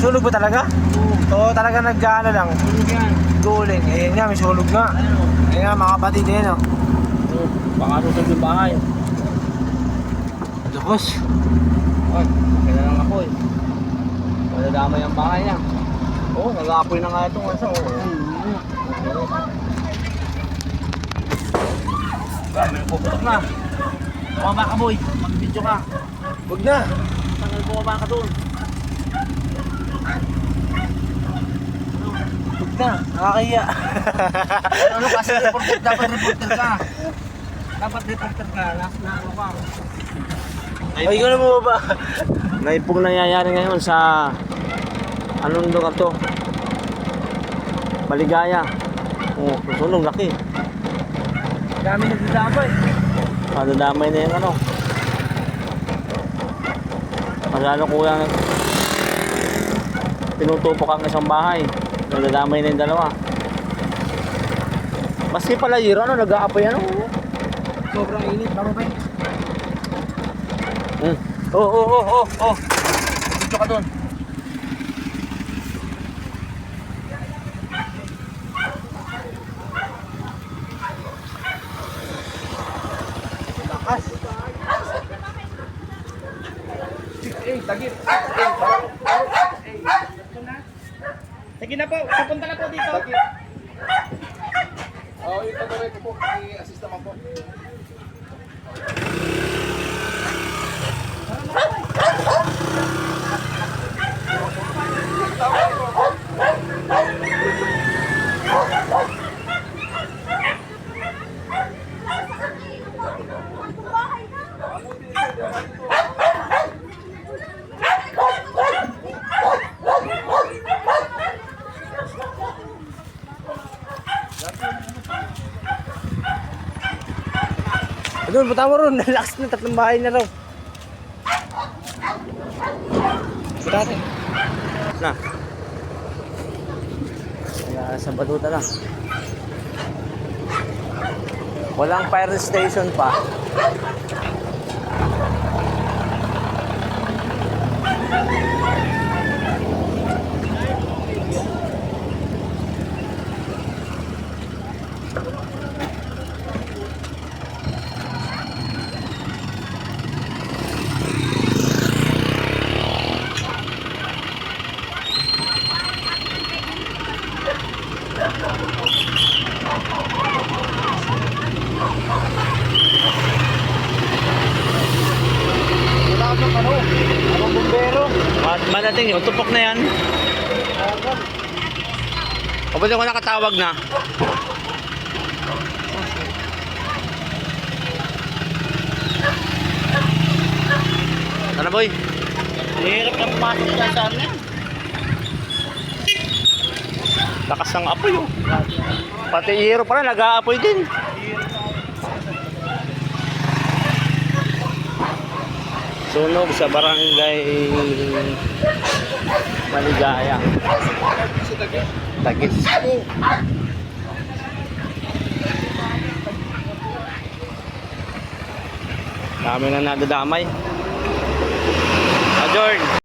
Sunog ba talaga? Oo, talaga nag-ano lang. Sunog yan. Guling. Ayan nga, may sunog nga. Ayan nga, mga kapatid din, oh. Baka susog yung bahay. Lukos. Ay, kaya lang ako eh. Madadamay ang bahay niya. Oo, nag-aapoy na nga itong asa. May puputok na. Bumaba ka boy, mag-video ka. Huwag na. Tangal bumaba ka doon. Huwag na. Nakakahiya. Ano kasi reporter, dapat reporter ka. Dapat reporter ka, last na ano ka. Ay, ikaw na mo ba? May pong nangyayari ngayon sa anong lugar to? Maligaya. Oh, susunog laki. Dami nagdadamay. Madadamay na yung ano. Magano kuya tinutupok ang isang bahay. Nadadamay na yung dalawa. Maski pala yero, ano, nag-aapoy ano? Sobrang init. Tama ba yun? Oh. Dito ka doon. Lakas. Tagit. Sige na po, pupunta na po dito. Oo, yung pagkawin ko po. I-assist naman po. Doon, punta mo ron. Relax na, tatlong bahay na raw. Punta natin. Na. Kaya sa batuta na. Walang fire station pa. Wala kang ano? Anong bumbero? Malating yun, tupok na yan. O ba't ako nakatawag na? Ano boy? Hirap na pumasok na sa amin. Lakas ng apoy oh. Pati hero pala nag-aapoy din. Sunog sa barangay Maligaya. Tagis. Dami na nadadamay. Adjourn.